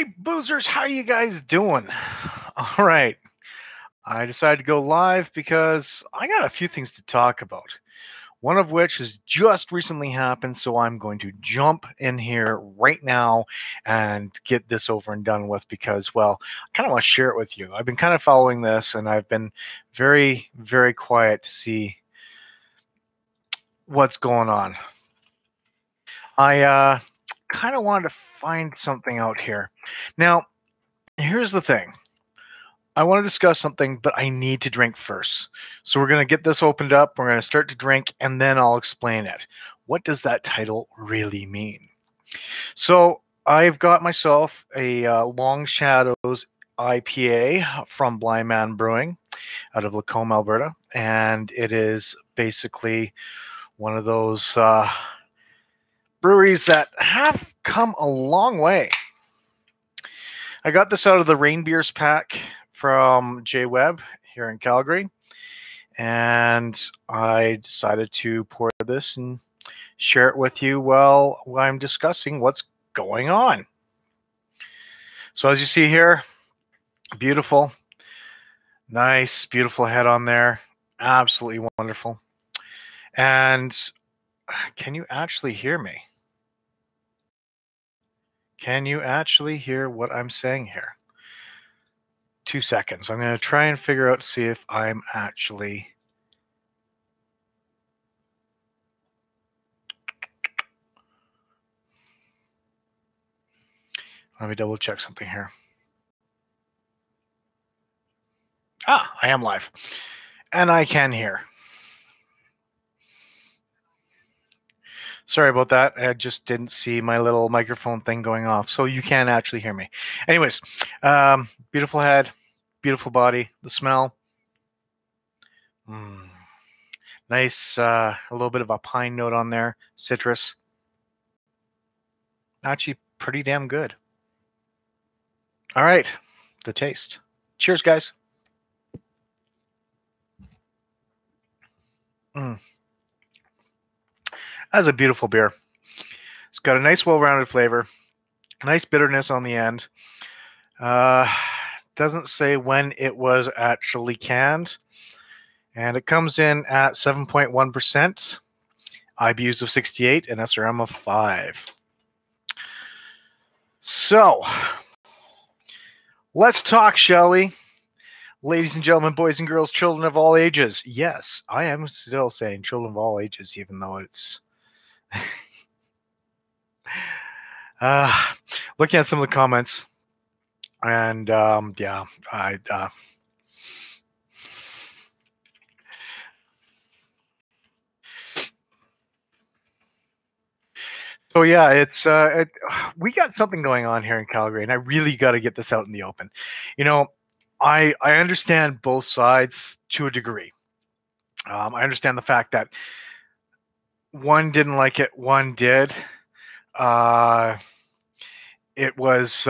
Hey, boozers, how you guys doing? All right, I decided to go live because I got a few things to talk about. One of which has just recently happened, so I'm going to jump in here right now and get this over and done with because, well, I kind of want to share it with you. I've been kind of following this and I've been very, very quiet to see what's going on. I kind of wanted to find something out here. Now, here's the thing. I want to discuss something, but I need to drink first. So we're going to get this opened up. We're going to start to drink, and then I'll explain it. What does that title really mean? So I've got myself a Long Shadows IPA from Blind Man Brewing out of Lacombe, Alberta, and it is basically one of those breweries that have come a long way. I got this out of the Rain Beers pack from J Webb here in Calgary, and I decided to pour this and share it with you while I'm discussing what's going on. So as you see here, beautiful, nice, beautiful head on there, absolutely wonderful. And can you actually hear me? Can you actually hear what I'm saying here? 2 seconds. I'm going to try and figure out to see if I'm actually... Let me double check something here. Ah, I am live. And I can hear. Sorry about that. I just didn't see my little microphone thing going off. So you can actually hear me. Anyways, beautiful head, beautiful body, the smell. Nice, a little bit of a pine note on there, citrus. Actually, pretty damn good. All right, the taste. Cheers, guys. That's a beautiful beer. It's got a nice, well-rounded flavor, nice bitterness on the end. Doesn't say when it was actually canned. And it comes in at 7.1%, IBUs of 68, and SRM of 5. So, let's talk, shall we? Ladies and gentlemen, boys and girls, children of all ages. Yes, I am still saying children of all ages, even though it's... looking at some of the comments, and yeah, so yeah, it's we got something going on here in Calgary, and I really got to get this out in the open. You know, I understand both sides to a degree. I understand the fact that one didn't like it, one did. It was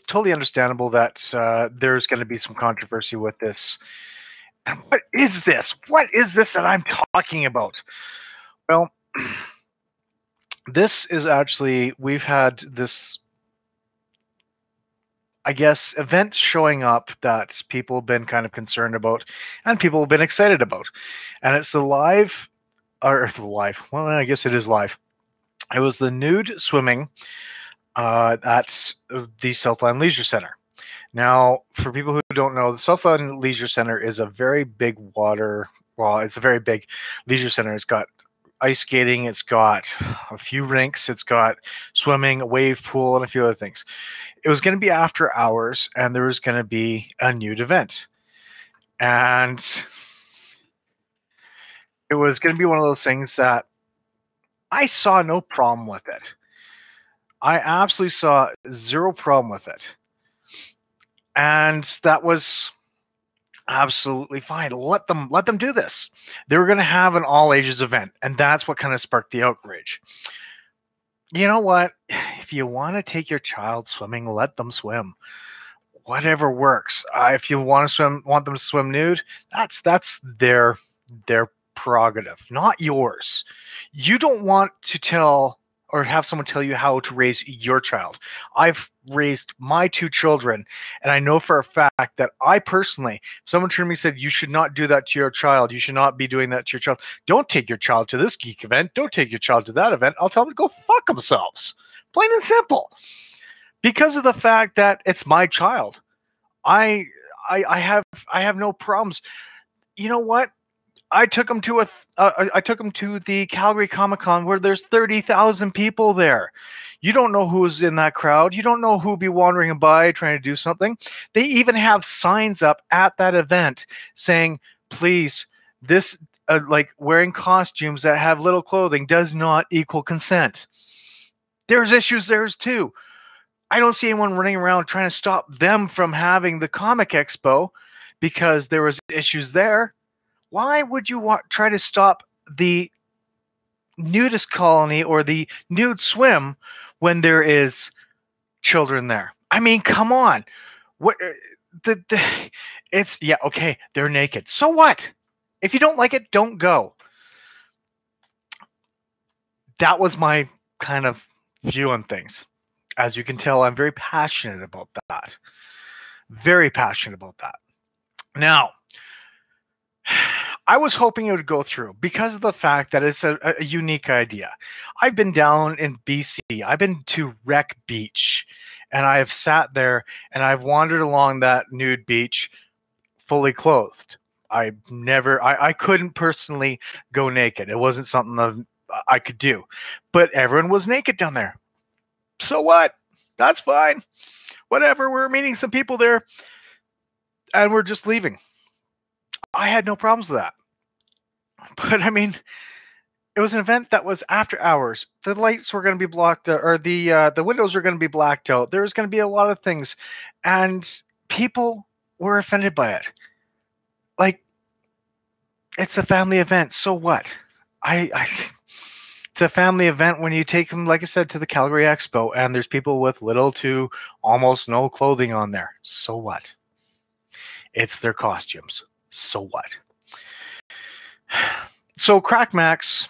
totally understandable that there's going to be some controversy with this. And what is this? What is this that I'm talking about? Well, this is actually, we've had this, I guess, event showing up that people have been kind of concerned about and people have been excited about. And it's well, I guess it is live. It was the nude swimming at the Southland Leisure Center. Now, for people who don't know, the Southland Leisure Center is a very big it's a very big leisure center. It's got ice skating, it's got a few rinks, it's got swimming, a wave pool, and a few other things. It was going to be after hours, and there was going to be a nude event. And it was going to be one of those things that I saw no problem with it. I absolutely saw zero problem with it. And that was absolutely fine. Let them do this. They were going to have an all ages event, and that's what kind of sparked the outrage. You know what? If you want to take your child swimming, let them swim. Whatever works. If you want them to swim nude, that's their prerogative, not yours. You don't want to tell or have someone tell you how to raise your child. I've raised my 2 children, and I know for a fact that I personally, if someone turned to me and said, you should not do that to your child, you should not be doing that to your child, don't take your child to this geek event, don't take your child to that event, I'll tell them to go fuck themselves. Plain and simple. Because of the fact that it's my child. I have no problems. You know what? I took him to I took him to the Calgary Comic Con where there's 30,000 people there. You don't know who's in that crowd. You don't know who'll be wandering by trying to do something. They even have signs up at that event saying, "Please, this like wearing costumes that have little clothing does not equal consent." There's issues there too. I don't see anyone running around trying to stop them from having the comic expo because there was issues there. Why would you try to stop the nudist colony or the nude swim when there is children there? I mean, come on. What the it's yeah, okay, they're naked. So what? If you don't like it, don't go. That was my kind of view on things. As you can tell, I'm very passionate about that. Very passionate about that. Now, I was hoping it would go through because of the fact that it's a unique idea. I've been down in BC. I've been to Wreck Beach, and I have sat there and I've wandered along that nude beach fully clothed. I couldn't personally go naked. It wasn't something that I could do, but everyone was naked down there. So what? That's fine. Whatever. We're meeting some people there, and we're just leaving. I had no problems with that. But I mean, it was an event that was after hours. The lights were going to be blocked, or the windows were going to be blacked out. There was going to be a lot of things, and people were offended by it. Like, it's a family event. So what? I it's a family event when you take them, like I said, to the Calgary Expo, and there's people with little to almost no clothing on there. So what? It's their costumes. So what? So Crack Max,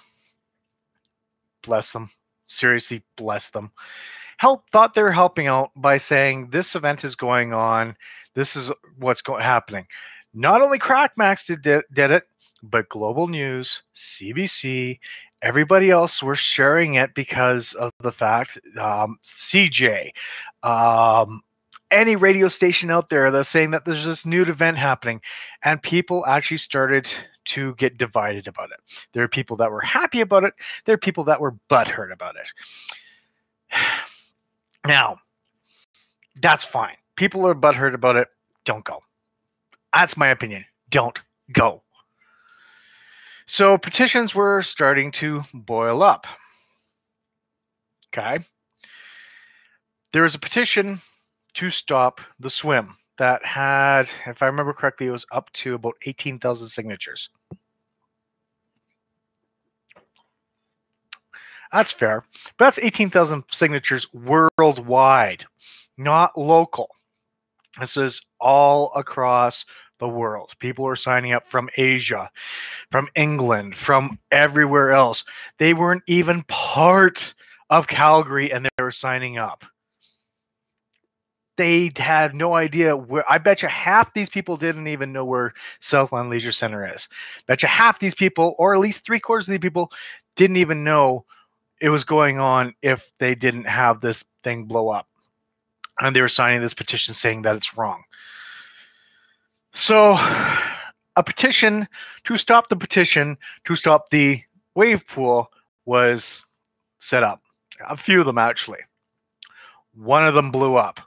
bless them, seriously bless them, thought they were helping out by saying this event is going on, this is what's happening. Not only Crack Max did it, but Global News, CBC, everybody else were sharing it because of the fact CJ, any radio station out there that's saying that there's this nude event happening, and people actually started to get divided about it. There are people that were happy about it. There are people that were butthurt about it. Now, that's fine. People are butthurt about it. Don't go. That's my opinion. Don't go. So petitions were starting to boil up. Okay. There was a petition to stop the swim that had, if I remember correctly, it was up to about 18,000 signatures. That's fair. But that's 18,000 signatures worldwide, not local. This is all across the world. People are signing up from Asia, from England, from everywhere else. They weren't even part of Calgary and they were signing up. They had no idea where. I bet you half these people didn't even know where Southland Leisure Center is. Bet you half these people, or at least 3/4 of the people, didn't even know it was going on if they didn't have this thing blow up. And they were signing this petition saying that it's wrong. So a petition to stop the petition to stop the wave pool was set up. A few of them, actually. One of them blew up.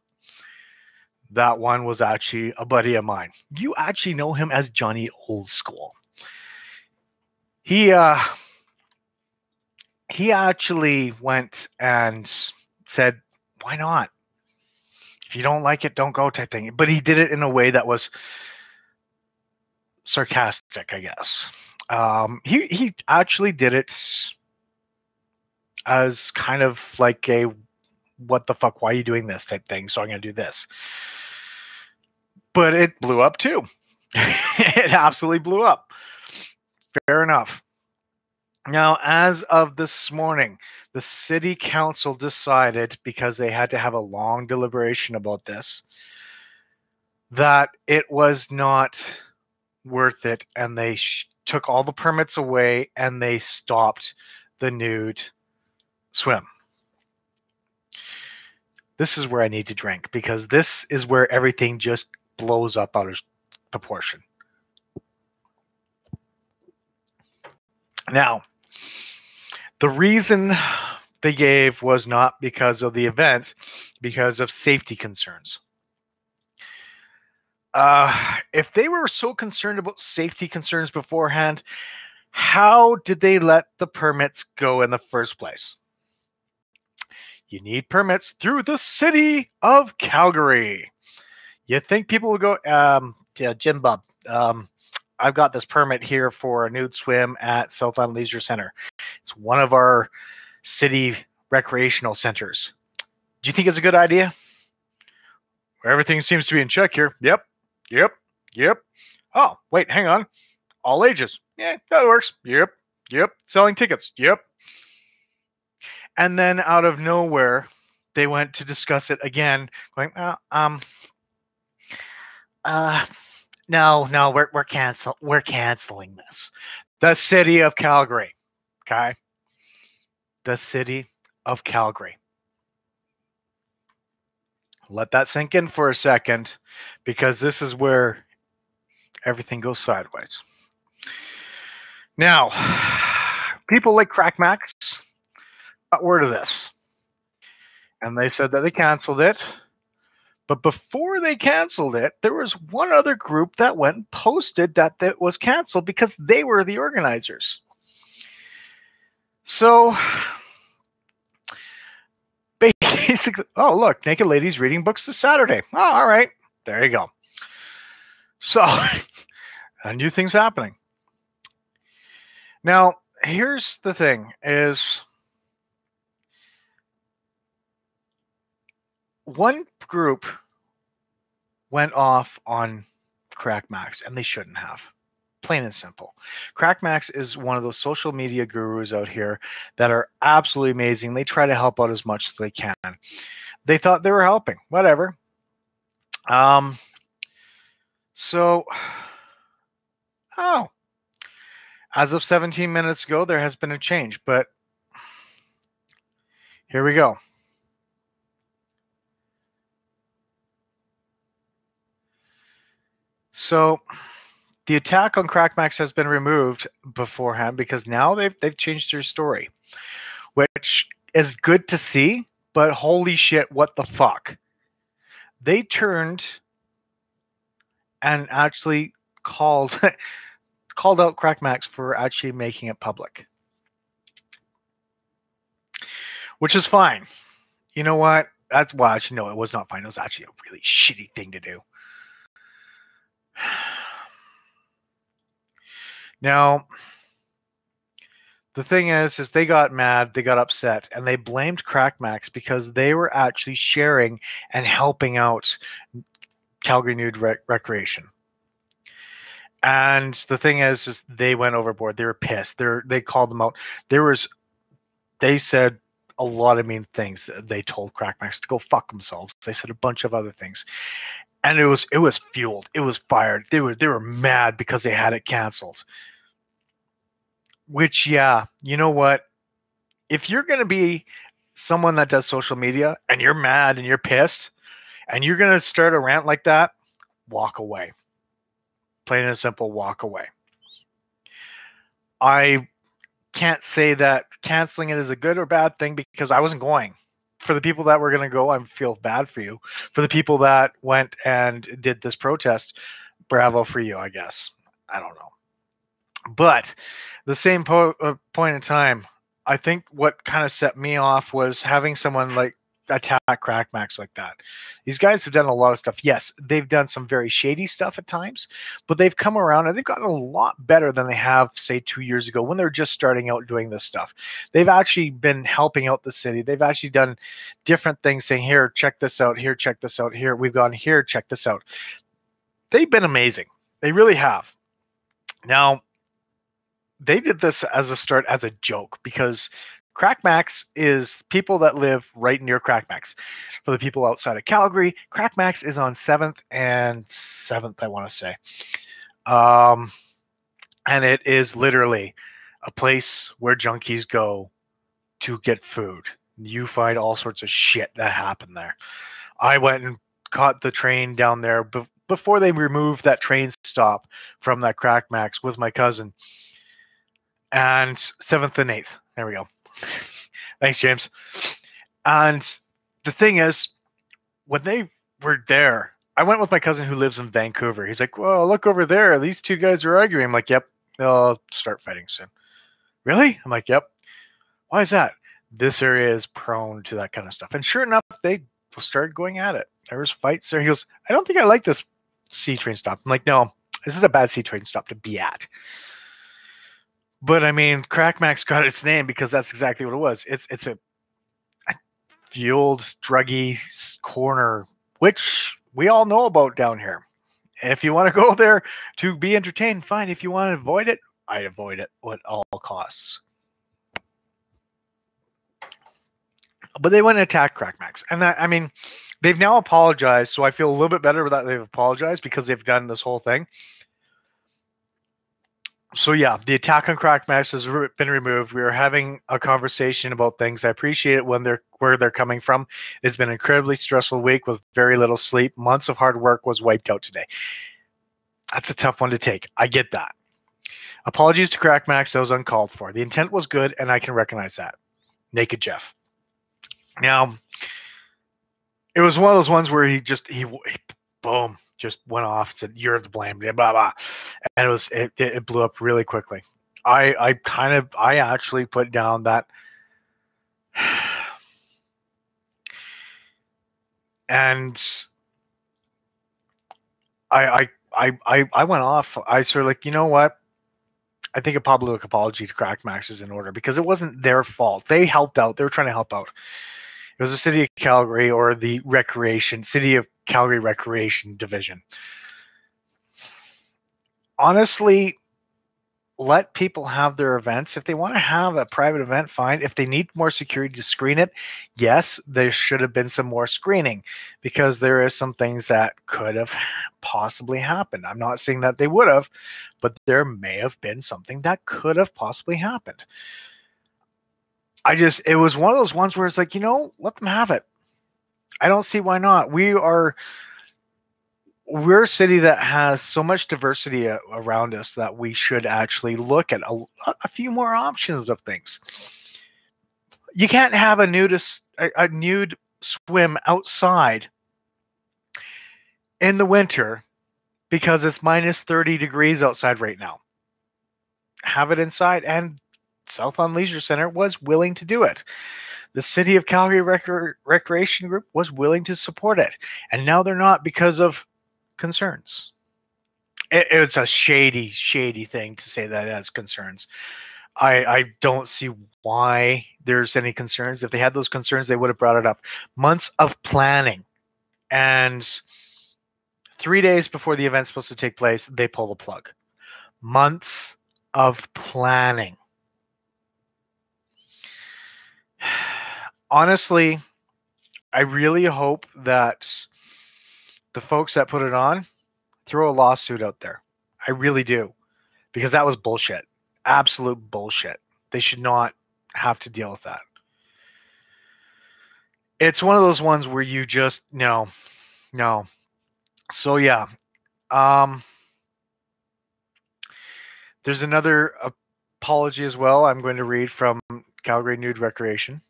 That one was actually a buddy of mine. You actually know him as Johnny Old School. He actually went and said, why not? If you don't like it, don't go type thing. But he did it in a way that was sarcastic, I guess. He actually did it as kind of like a what the fuck, why are you doing this type thing, so I'm going to do this. But it blew up too. It absolutely blew up. Fair enough. Now, as of this morning, the city council decided, because they had to have a long deliberation about this, that it was not worth it, and they took all the permits away and they stopped the nude swim. This is where I need to drink, because this is where everything just blows up out of proportion. Now, the reason they gave was not because of the event, because of safety concerns. If they were so concerned about safety concerns beforehand, how did they let the permits go in the first place? You need permits through the city of Calgary. You think people will go, yeah, Jim Bub, I've got this permit here for a nude swim at Southland Leisure Center. It's one of our city recreational centers. Do you think it's a good idea? Everything seems to be in check here. Yep, yep, yep. Oh, wait, hang on. All ages. Yeah, that works. Yep, yep. Selling tickets. Yep. And then out of nowhere, they went to discuss it again, going, no, we're canceling this. The city of Calgary. Okay. The city of Calgary. Let that sink in for a second, because this is where everything goes sideways. Now, people like Crack Max got word of this, and they said that they canceled it. But before they canceled it, there was one other group that went and posted that it was canceled because they were the organizers. So basically, oh, look, naked ladies reading books this Saturday. Oh, all right. There you go. So a new thing's happening. Now, here's the thing is, one group went off on Crack Max, and they shouldn't have. Plain and simple. Crack Max is one of those social media gurus out here that are absolutely amazing. They try to help out as much as they can. They thought they were helping. Whatever. So, oh, as of 17 minutes ago, there has been a change, but here we go. So, the attack on Crackmax has been removed beforehand, because now they've changed their story, which is good to see, but holy shit, what the fuck? They turned and actually called called out Crackmax for actually making it public, which is fine. You know what? That's, well, actually, no, it was not fine. It was actually a really shitty thing to do. Now, the thing is they got mad, they got upset, and they blamed Crackmax because they were actually sharing and helping out Calgary Nude Recreation. And the thing is they went overboard. They were pissed. They called them out. They said a lot of mean things. They told Crackmax to go fuck themselves. They said a bunch of other things. And it was fueled. It was fired. They were mad because they had it canceled. Which, yeah, you know what? If you're going to be someone that does social media and you're mad and you're pissed and you're going to start a rant like that, walk away. Plain and simple, walk away. I can't say that canceling it is a good or bad thing, because I wasn't going. For the people that were going to go, I feel bad for you. For the people that went and did this protest, bravo for you, I guess. I don't know. But the same point in time, I think what kind of set me off was having someone like attack Crackmax like that. These guys have done a lot of stuff. Yes, they've done some very shady stuff at times, but they've come around and they've gotten a lot better than they have, say, 2 years ago when they're just starting out doing this stuff. They've actually been helping out the city. They've actually done different things, saying, here, check this out. Here, check this out. Here, we've gone here, check this out. They've been amazing. They really have. Now, they did this as a start as a joke because Crack Max is people that live right near Crack Max. For the people outside of Calgary, Crack Max is on 7th and 7th, I want to say. Um, and it is literally a place where junkies go to get food. You find all sorts of shit that happen there. I went and caught the train down there before they removed that train stop from that Crack Max with my cousin. And 7th and 8th. There we go. Thanks, James. And the thing is, when they were there, I went with my cousin who lives in Vancouver. He's like, "Well, look over there. These two guys are arguing." I'm like, "Yep, they'll start fighting soon." Really? I'm like, "Yep." Why is that? This area is prone to that kind of stuff. And sure enough, they started going at it. There was fights there. He goes, "I don't think I like this C train stop." I'm like, "No, this is a bad C train stop to be at." But I mean, Crack Max got its name because that's exactly what it was. It's a fueled, druggy corner, which we all know about down here. If you want to go there to be entertained, fine. If you want to avoid it, I avoid it at all costs. But they went and attacked Crack Max, and that, I mean, they've now apologized, so I feel a little bit better that they've apologized because they've done this whole thing. So yeah, the attack on Crack Max has been removed. We are having a conversation about things. I appreciate it when they're where they're coming from. It's been an incredibly stressful week with very little sleep. Months of hard work was wiped out today. That's a tough one to take. I get that. Apologies to Crack Max. That was uncalled for. The intent was good, and I can recognize that. Naked Jeff. Now, it was one of those ones where he boom, just went off, said you're to blame, blah blah, and it blew up really quickly. I actually put down that, and I went off. I sort of like, you know what? I think a public apology to Crack Max is in order because it wasn't their fault. They helped out. They were trying to help out. It was the city of Calgary or the city of Calgary Recreation Division. Honestly, let people have their events. If they want to have a private event, fine. If they need more security to screen it, yes, there should have been some more screening because there is some things that could have possibly happened. I'm not saying that they would have, but there may have been something that could have possibly happened. It was one of those ones where it's like, let them have it. I don't see why not. We're a city that has so much diversity around us that we should actually look at a few more options of things. You can't have a nude swim outside in the winter because it's minus 30 degrees outside right now. Have it inside, and Southland Leisure Center was willing to do it. The City of Calgary Recreation Group was willing to support it, and now they're not because of concerns. It's a shady thing to say that it has concerns. I don't see why there's any concerns. If they had those concerns, they would have brought it up. Months of planning, and 3 days before the event's supposed to take place, they pull the plug. Months of planning. Honestly, I really hope that the folks that put it on throw a lawsuit out there. I really do. Because that was bullshit. Absolute bullshit. They should not have to deal with that. It's one of those ones where you just no. So yeah. Um there's another apology as well. I'm going to read from Calgary Nude Recreation.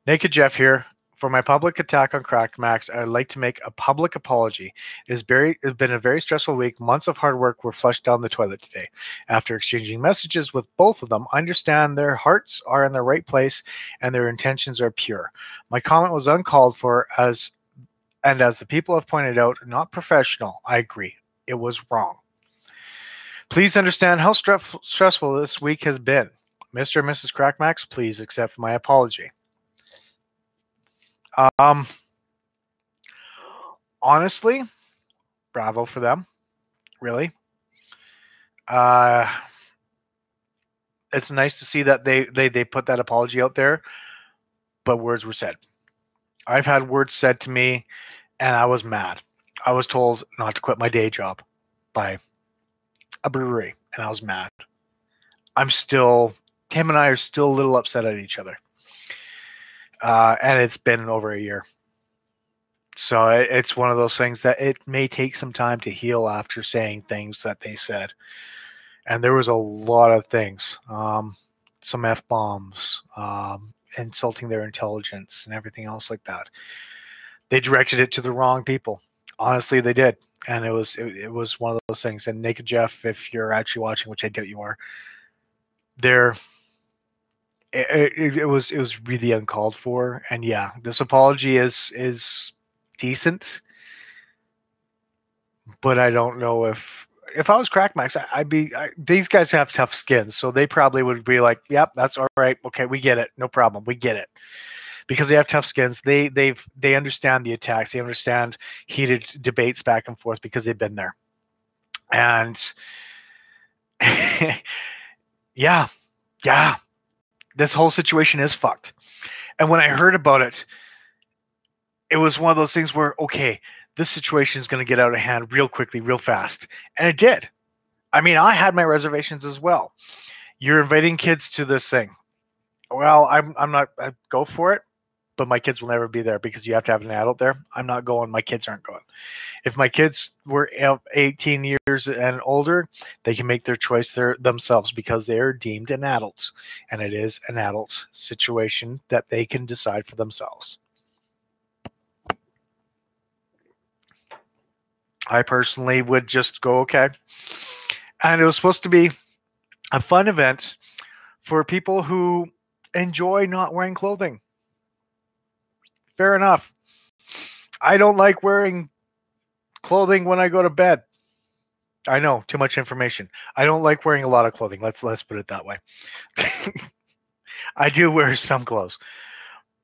Naked Jeff here. For my public attack on Crack Max, I'd like to make a public apology. It's been a very stressful week. Months of hard work were flushed down the toilet today. After exchanging messages with both of them, I understand their hearts are in the right place and their intentions are pure. My comment was uncalled for as the people have pointed out, not professional. I agree. It was wrong. Please understand how stressful this week has been. Mr. and Mrs. Crackmax, please accept my apology. Um, Honestly, bravo for them. Really. Uh, It's nice to see that they put that apology out there, but words were said. I've had words said to me, and I was mad. I was told not to quit my day job by a brewery, and I was mad. I'm still, Tim and I are still a little upset at each other. And it's been over a year. So it's one of those things that it may take some time to heal after saying things that they said. And there was a lot of things, some F bombs, insulting their intelligence and everything else like that. They directed it to the wrong people. Honestly, they did. And it was one of those things. And Naked Jeff, if you're actually watching, which I doubt you are, there it was really uncalled for. And yeah, this apology is decent, but I don't know if I was Crack Max, I'd be these guys have tough skins, so they probably would be like, "Yep, that's all right. Okay, we get it. No problem. We get it." Because they have tough skins. They understand the attacks. They understand heated debates back and forth because they've been there. And yeah, yeah, this whole situation is fucked. And when I heard about it, it was one of those things where, okay, this situation is going to get out of hand real quickly, real fast. And it did. I mean, I had my reservations as well. You're inviting kids to this thing. Well, I'm not. I go for it, but my kids will never be there because you have to have an adult there. I'm not going. My kids aren't going. If my kids were 18 years and older, they can make their choice themselves because they are deemed an adult, and it is an adult situation that they can decide for themselves. I personally would just go, okay. And it was supposed to be a fun event for people who enjoy not wearing clothing. Fair enough. I don't like wearing clothing when I go to bed. I know, too much information. I don't like wearing a lot of clothing. Let's put it that way. I do wear some clothes,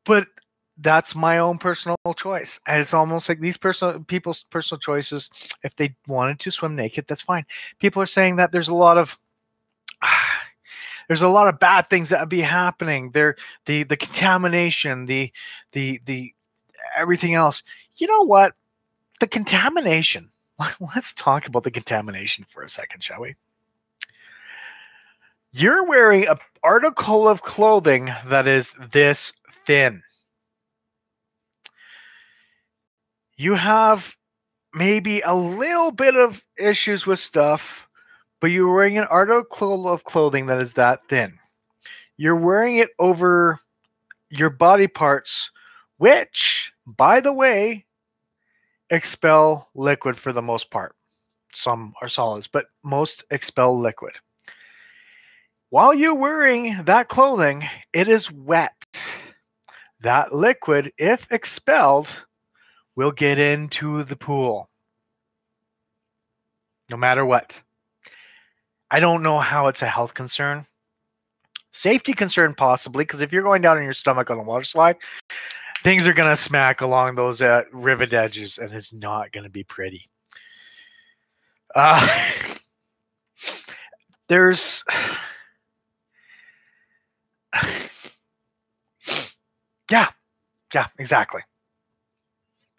but that's my own personal choice. And it's almost like these people's personal choices. If they wanted to swim naked, that's fine. People are saying that there's a lot of bad things that would be happening. The contamination, the everything else. You know what? The contamination. Let's talk about the contamination for a second, shall we? You're wearing an article of clothing that is this thin. You have maybe a little bit of issues with stuff, but you're wearing an article of clothing that is that thin. You're wearing it over your body parts, which, by the way, expel liquid for the most part. Some are solids, but most expel liquid. While you're wearing that clothing, it is wet. That liquid, if expelled, will get into the pool. No matter what. I don't know how it's a health concern. Safety concern, possibly, because if you're going down on your stomach on a water slide, things are going to smack along those rivet edges, and it's not going to be pretty. Uh, there's. Yeah, yeah, exactly.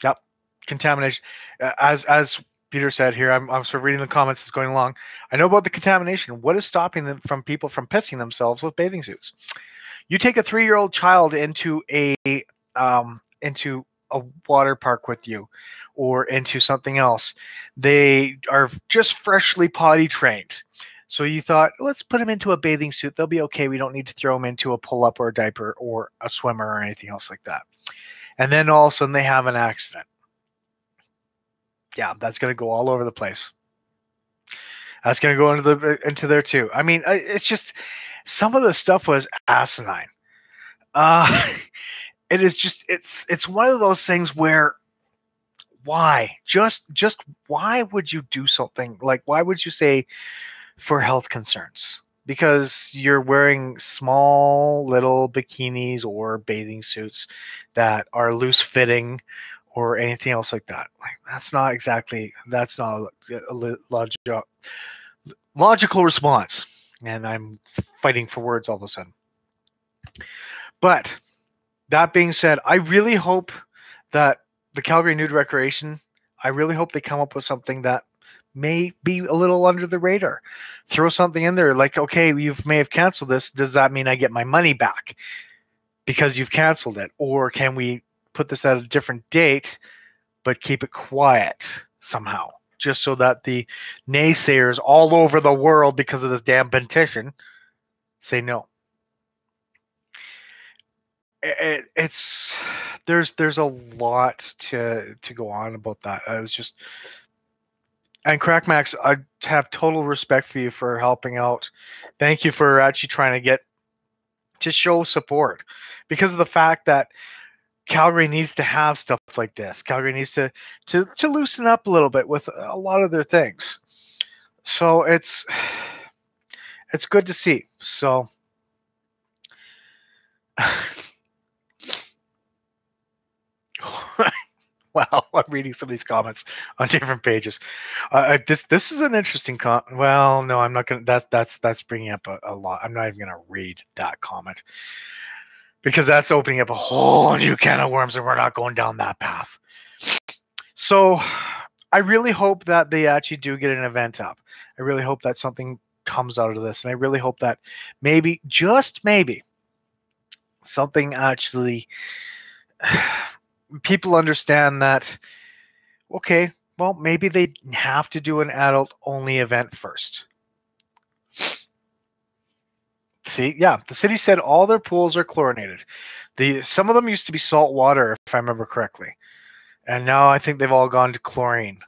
Yep, contamination. As Peter said here, I'm sort of reading the comments as going along. I know about the contamination. What is stopping them from people from pissing themselves with bathing suits? You take a 3-year-old child into a water park with you, or into something else. They are just freshly potty trained. So you thought, let's put them into a bathing suit. They'll be okay. We don't need to throw them into a pull-up or a diaper or a swimmer or anything else like that. And then all of a sudden they have an accident. Yeah, that's going to go all over the place. That's going to go into there too. I mean, it's just some of the stuff was asinine. Uh, it is just it's one of those things where why just why would you do something like why would you say for health concerns? Because you're wearing small little bikinis or bathing suits that are loose fitting or anything else like that. Like that's not a logical response. and I'm fighting for words all of a sudden. But that being said, I really hope that the Calgary Nude Recreation, I really hope they come up with something that may be a little under the radar. Throw something in there like, okay, you may have canceled this. Does that mean I get my money back because you've canceled it? Or can we put this at a different date but keep it quiet somehow? Just so that the naysayers all over the world because of this damn petition say no. It's there's a lot to go on about that. I was just and Crackmax, I have total respect for you for helping out. Thank you for actually trying to get to show support because of the fact that Calgary needs to have stuff like this. Calgary needs to loosen up a little bit with a lot of their things. So it's good to see. So wow, I'm reading some of these comments on different pages. This is an interesting comment. Well, no, I'm not gonna. That's bringing up a lot. I'm not even gonna read that comment because that's opening up a whole new can of worms, and we're not going down that path. So, I really hope that they actually do get an event up. I really hope that something comes out of this, and I really hope that maybe, just maybe, something actually people understand that. Okay, well, maybe they have to do an adult-only event first. See, yeah, the city said all their pools are chlorinated. Some of them used to be salt water, if I remember correctly, and now I think they've all gone to chlorine.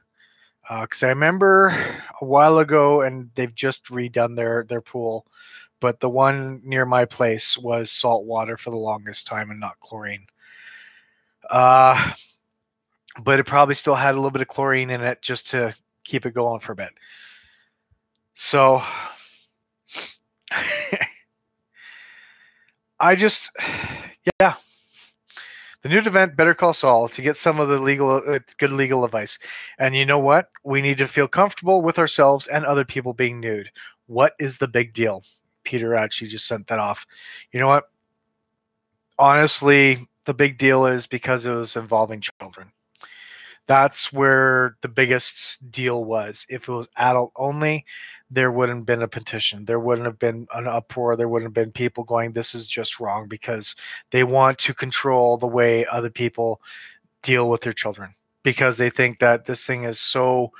Because I remember a while ago, and they've just redone their pool, but the one near my place was salt water for the longest time and not chlorine. But it probably still had a little bit of chlorine in it just to keep it going for a bit. So I just, yeah, the Nude event, Better Call Saul, to get some of the good legal advice. And you know what? We need to feel comfortable with ourselves and other people being nude. What is the big deal? Peter actually just sent that off. You know what? Honestly, the big deal is because it was involving children. That's where the biggest deal was. If it was adult only, there wouldn't have been a petition. There wouldn't have been an uproar. There wouldn't have been people going, this is just wrong, because they want to control the way other people deal with their children because they think that this thing is so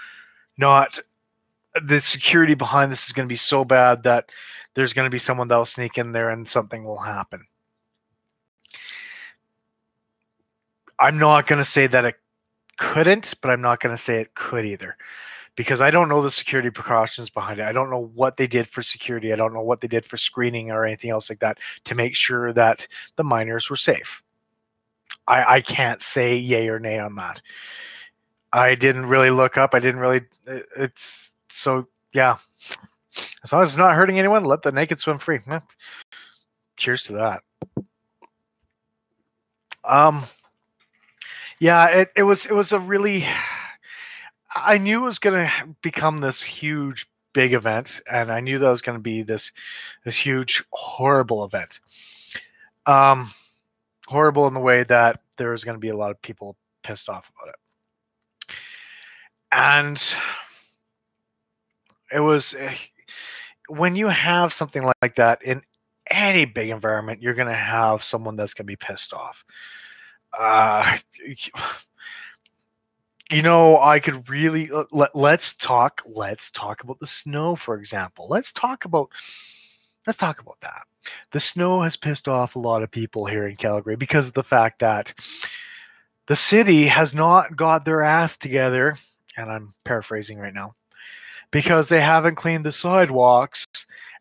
not the security behind this is going to be so bad that there's going to be someone that'll sneak in there and something will happen. I'm not going to say that it couldn't, but I'm not going to say it could either because I don't know the security precautions behind it. I don't know what they did for security. I don't know what they did for screening or anything else like that to make sure that the minors were safe. I can't say yay or nay on that. I didn't really look up. I didn't really. It's so yeah. As long as it's not hurting anyone, let the naked swim free. Cheers to that. Yeah, it was a really. I knew it was going to become this huge, big event, and I knew that was going to be this huge, horrible event. Horrible in the way that there was going to be a lot of people pissed off about it, and it was when you have something like that in any big environment, you're going to have someone that's going to be pissed off. I could really let's talk about the snow, for example. Let's talk about that. The snow has pissed off a lot of people here in Calgary because of the fact that the city has not got their ass together, and I'm paraphrasing right now, because they haven't cleaned the sidewalks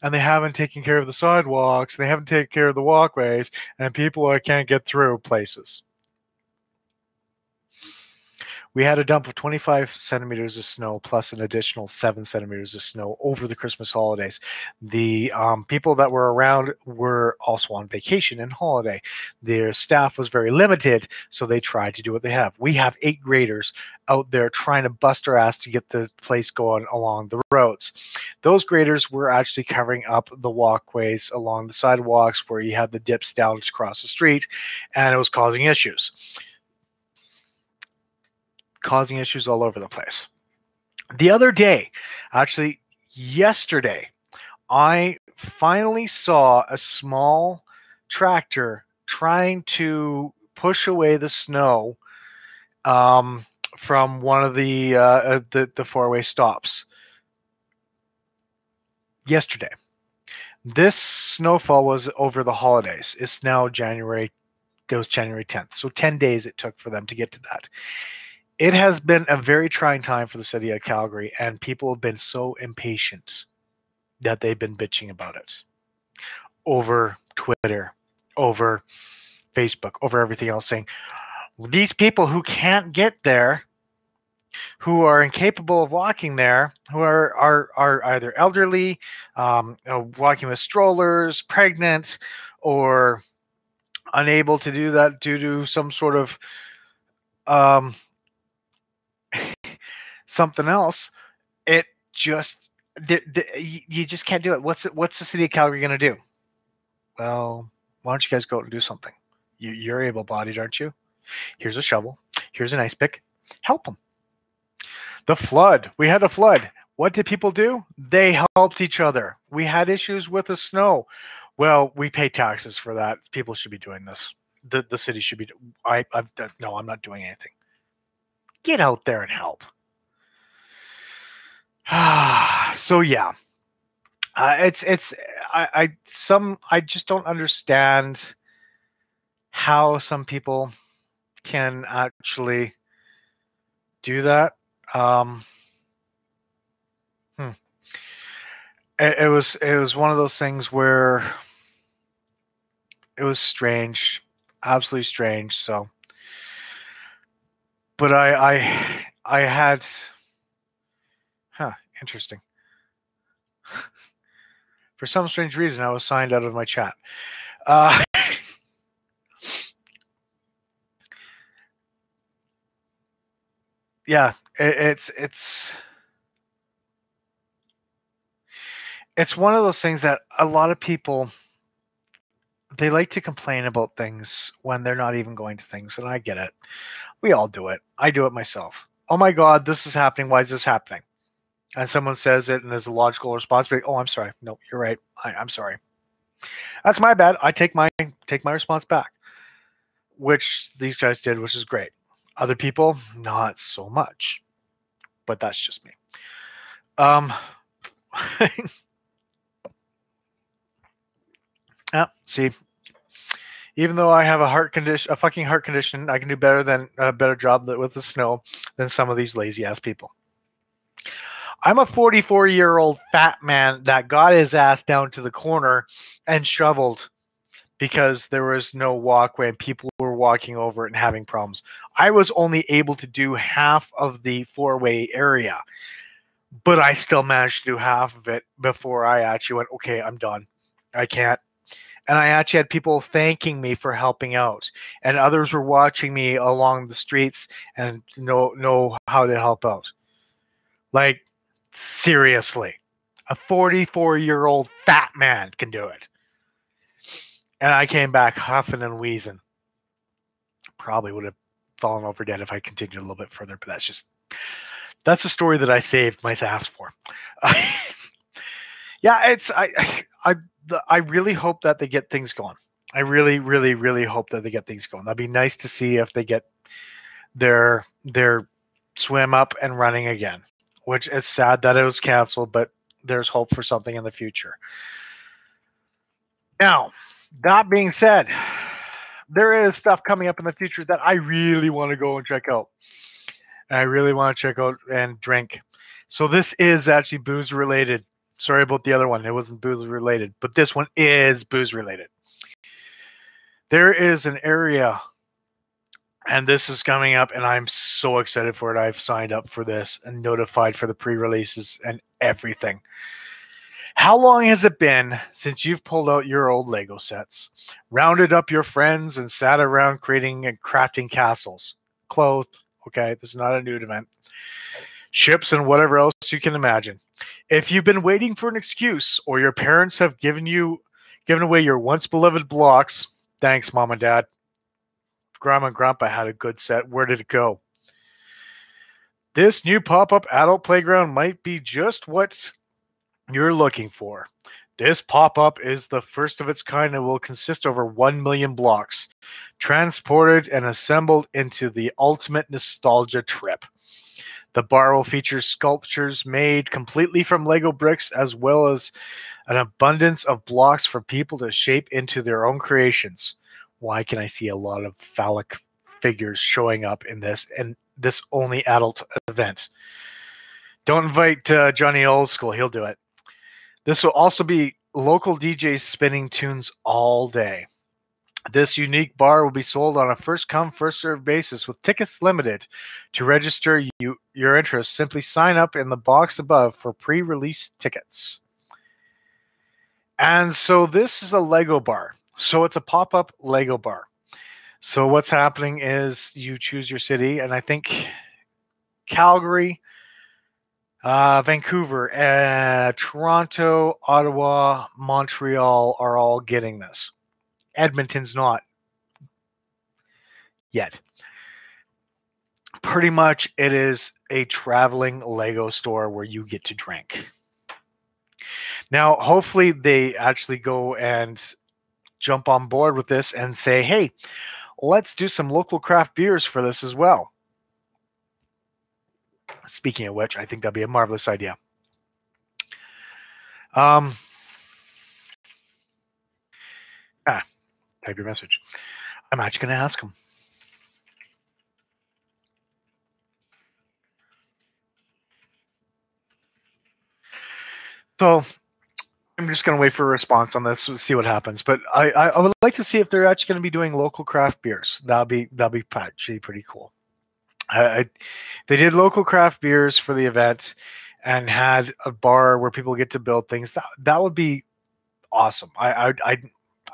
and they haven't taken care of the sidewalks and they haven't taken care of the walkways and people can't get through places. We had a dump of 25 centimeters of snow plus an additional 7 centimeters of snow over the Christmas holidays. The people that were around were also on vacation and holiday. Their staff was very limited, so they tried to do what they have. We have 8 graders out there trying to bust our ass to get the place going along the roads. Those graders were actually covering up the walkways along the sidewalks where you had the dips down across the street, and it was causing issues all over the place. The other day, actually yesterday, I finally saw a small tractor trying to push away the snow from one of the four-way stops yesterday. This snowfall was over the holidays. It's now January. It was January 10th. So 10 days it took for them to get to that. It has been a very trying time for the city of Calgary, and people have been so impatient that they've been bitching about it over Twitter, over Facebook, over everything else, saying these people who can't get there, who are incapable of walking there, who are either elderly, walking with strollers, pregnant, or unable to do that due to some sort of um, something else. It just you just can't do it. What's the city of Calgary going to do? Well, why don't you guys go out and do something? You're able-bodied, aren't you? Here's a shovel. Here's an ice pick. Help them. The flood. We had a flood. What did people do? They helped each other. We had issues with the snow. Well, we pay taxes for that. People should be doing this. The city should be. No, I'm not doing anything. Get out there and help. So yeah, I just don't understand how some people can actually do that. It was one of those things where it was strange, absolutely strange. So, but I had, interesting. For some strange reason, I was signed out of my chat. Yeah, it's one of those things that a lot of people, they like to complain about things when they're not even going to things, and I get it. We all do it. I do it myself. Oh my God, this is happening. Why is this happening? And someone says it, and there's a logical response. But, oh, I'm sorry. No, you're right. I'm sorry. That's my bad. I take my response back, which these guys did, which is great. Other people, not so much. But that's just me. See, even though I have a fucking heart condition, I can do a better job with the snow than some of these lazy ass people. I'm a 44-year-old fat man that got his ass down to the corner and shoveled because there was no walkway and people were walking over it and having problems. I was only able to do half of the four-way area, but I still managed to do half of it before I actually went, okay, I'm done. I can't. And I actually had people thanking me for helping out, and others were watching me along the streets and know how to help out. Like, seriously, a 44-year-old fat man can do it. And I came back huffing and wheezing. Probably would have fallen over dead if I continued a little bit further, but that's a story that I saved my ass for. Yeah, I really hope that they get things going. I really, really, really hope that they get things going. That'd be nice to see if they get their swim up and running again. Which it's sad that it was canceled, but there's hope for something in the future. Now, that being said, there is stuff coming up in the future that I really want to go and check out. And I really want to check out and drink. So this is actually booze related. Sorry about the other one. It wasn't booze related, but this one is booze related. There is an area And this is coming up, and I'm so excited for it. I've signed up for this and notified for the pre-releases and everything. How long has it been since you've pulled out your old Lego sets, rounded up your friends, and sat around creating and crafting castles? Clothed, okay, this is not a nude event. Ships and whatever else you can imagine. If you've been waiting for an excuse, or your parents have given away your once beloved blocks, thanks, mom and dad. Grandma and grandpa had a good set. Where did it go? This new pop up adult playground might be just what you're looking for. This pop up is the first of its kind and will consist over 1 million blocks, transported and assembled into the ultimate nostalgia trip. The bar will feature sculptures made completely from Lego bricks, as well as an abundance of blocks for people to shape into their own creations. Why can I see a lot of phallic figures showing up in this and this only adult event? Don't invite Johnny Old School, he'll do it. This will also be local DJs spinning tunes all day. This unique bar will be sold on a first come, first served basis with tickets limited. To register your interest, simply sign up in the box above for pre release tickets. And so this is a Lego bar. So it's a pop up Lego bar. So what's happening is you choose your city, and I think Calgary, Vancouver, Toronto, Ottawa, Montreal are all getting this. Edmonton's not yet. Pretty much it is a traveling Lego store where you get to drink. Now, hopefully, they actually go and jump on board with this and say, hey, let's do some local craft beers for this as well. Speaking of which, I think that'd be a marvelous idea. Type your message. I'm actually going to ask them. So I'm just going to wait for a response on this, see what happens. But I would like to see if they're actually going to be doing local craft beers. That'll be actually pretty cool. They did local craft beers for the event and had a bar where people get to build things. That would be awesome.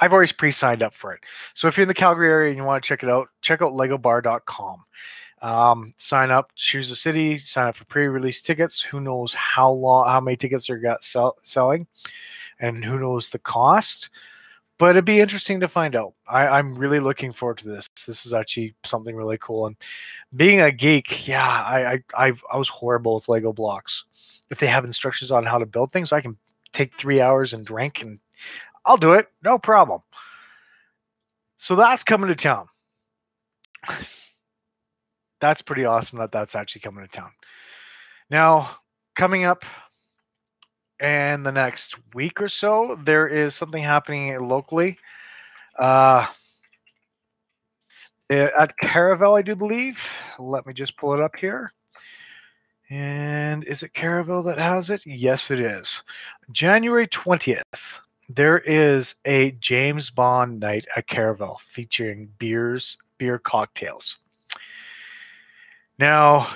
I've always pre-signed up for it. So if you're in the Calgary area and you want to check it out, check out legobar.com. Sign up, choose a city, sign up for pre-release tickets. Who knows how many tickets are selling, and who knows the cost. But it'd be interesting to find out. I'm really looking forward to this. This is actually something really cool. And being a geek, yeah, I was horrible with Lego blocks. If they have instructions on how to build things, I can take 3 hours and drink, and I'll do it, no problem. So that's coming to town. That's pretty awesome that's actually coming to town. Now, coming up in the next week or so, there is something happening locally. Uh, at Caravel, I do believe. Let me just pull it up here. And is it Caravel that has it? Yes, it is. January 20th, there is a James Bond night at Caravel featuring beer cocktails. Now,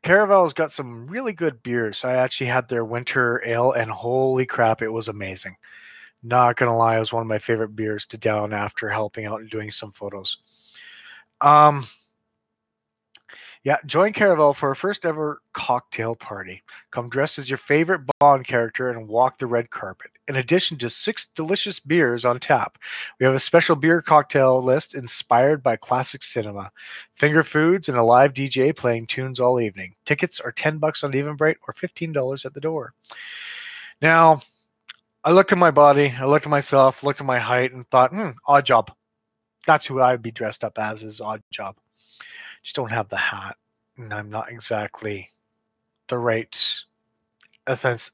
Caravel's got some really good beers. I actually had their winter ale, and holy crap, it was amazing. Not gonna lie, it was one of my favorite beers to down after helping out and doing some photos. Yeah, join Caravel for our first ever cocktail party. Come dressed as your favorite Bond character and walk the red carpet. In addition to 6 delicious beers on tap, we have a special beer cocktail list inspired by classic cinema, finger foods, and a live DJ playing tunes all evening. Tickets are $10 on Eventbrite or $15 at the door. Now, I looked at my body, I looked at myself, looked at my height, and thought, odd job. That's who I'd be dressed up as, is odd job. Just don't have the hat, and I'm not exactly the right offense.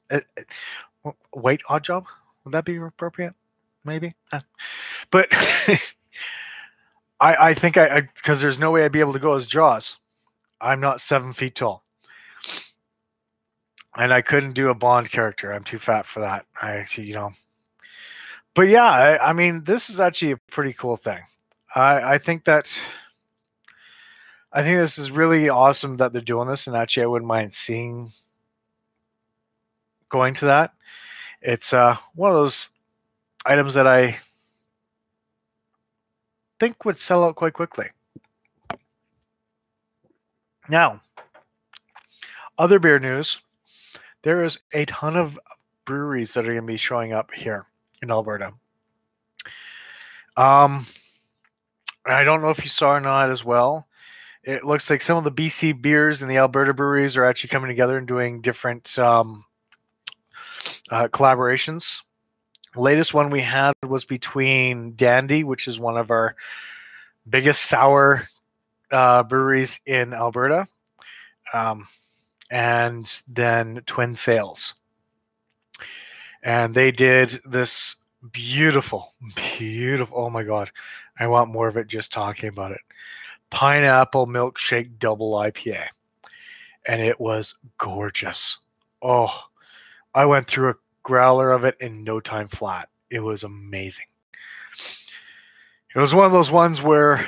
White odd job, would that be appropriate? Maybe, but I think because there's no way I'd be able to go as Jaws. I'm not 7 feet tall, and I couldn't do a Bond character. I'm too fat for that. But yeah, I mean, this is actually a pretty cool thing. I think that I think this is really awesome that they're doing this, and actually, I wouldn't mind seeing going to that. It's one of those items that I think would sell out quite quickly. Now, other beer news. There is a ton of breweries that are going to be showing up here in Alberta. I don't know if you saw or not as well. It looks like some of the BC beers and the Alberta breweries are actually coming together and doing different collaborations. The latest one we had was between Dandy, which is one of our biggest sour breweries in Alberta, um, and then Twin Sails. And they did this beautiful, beautiful. Oh my God. I want more of it just talking about it. Pineapple milkshake double IPA. And it was gorgeous. Oh, I went through a growler of it in no time flat. It was amazing. It was one of those ones where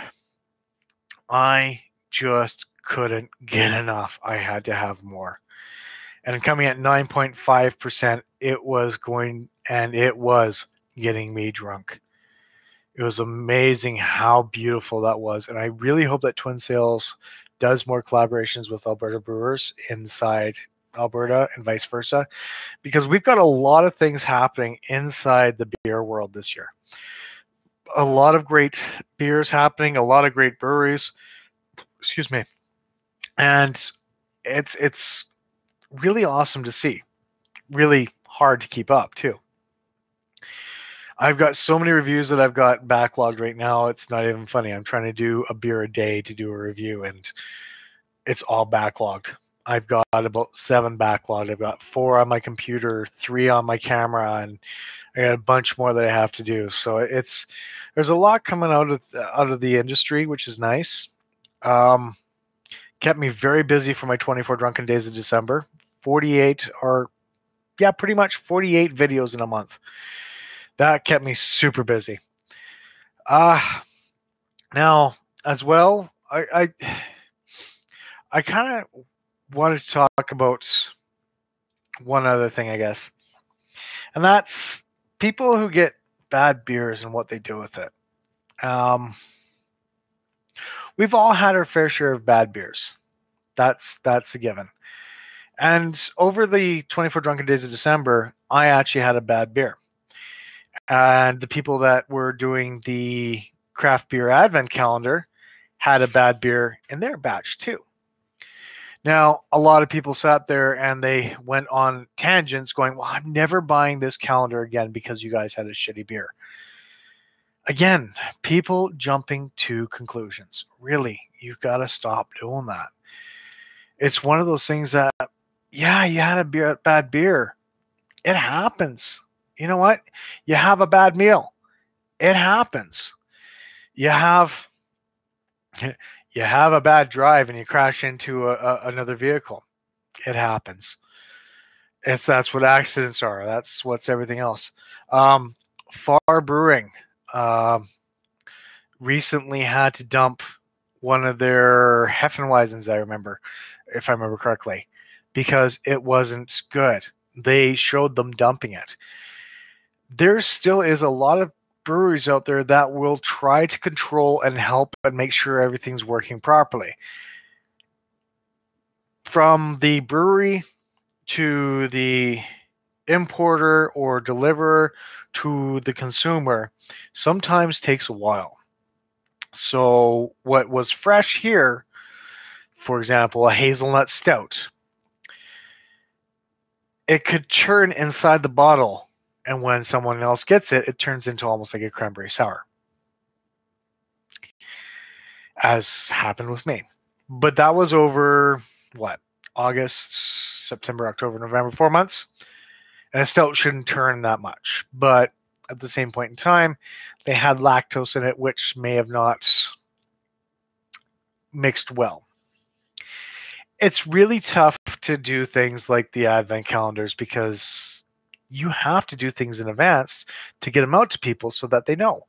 I just couldn't get enough. I had to have more. And coming at 9.5%, it was getting me drunk. It was amazing how beautiful that was. And I really hope that Twin Sails does more collaborations with Alberta brewers inside Alberta and vice versa, because we've got a lot of things happening inside the beer world this year. A lot of great beers happening, a lot of great breweries. Excuse me. And it's really awesome to see. Really hard to keep up too. I've got so many reviews that I've got backlogged right now. It's not even funny. I'm trying to do a beer a day to do a review, and it's all backlogged. I've got about 7 backlogged. I've got 4 on my computer, 3 on my camera, and I got a bunch more that I have to do. So there's a lot coming out of the industry, which is nice. Kept me very busy for my 24 drunken days of December. 48 or yeah, pretty much 48 videos in a month. That kept me super busy. Now as well, I kind of wanted to talk about one other thing, I guess, and that's people who get bad beers and what they do with it. We've all had our fair share of bad beers. That's a given. And over the 24 drunken days of December, I actually had a bad beer. And the people that were doing the craft beer advent calendar had a bad beer in their batch too. Now, a lot of people sat there and they went on tangents going, well, I'm never buying this calendar again because you guys had a shitty beer. Again, people jumping to conclusions. Really, you've got to stop doing that. It's one of those things that, yeah, you had a bad beer. It happens. You know what? You have a bad meal. It happens. You have you have a bad drive and you crash into another vehicle. It happens. That's what accidents are. That's what's everything else. Far Brewing recently had to dump one of their Heffenweisens, I remember, if I remember correctly, because it wasn't good. They showed them dumping it. There still is a lot of breweries out there that will try to control and help and make sure everything's working properly. From the brewery to the importer or deliverer to the consumer sometimes takes a while. So what was fresh here, for example, a hazelnut stout, it could turn inside the bottle, and when someone else gets it, it turns into almost like a cranberry sour, as happened with me. But that was over what, August, September, October, November, 4 months. And a stout shouldn't turn that much. But at the same point in time, they had lactose in it, which may have not mixed well. It's really tough to do things like the advent calendars because you have to do things in advance to get them out to people so that they know.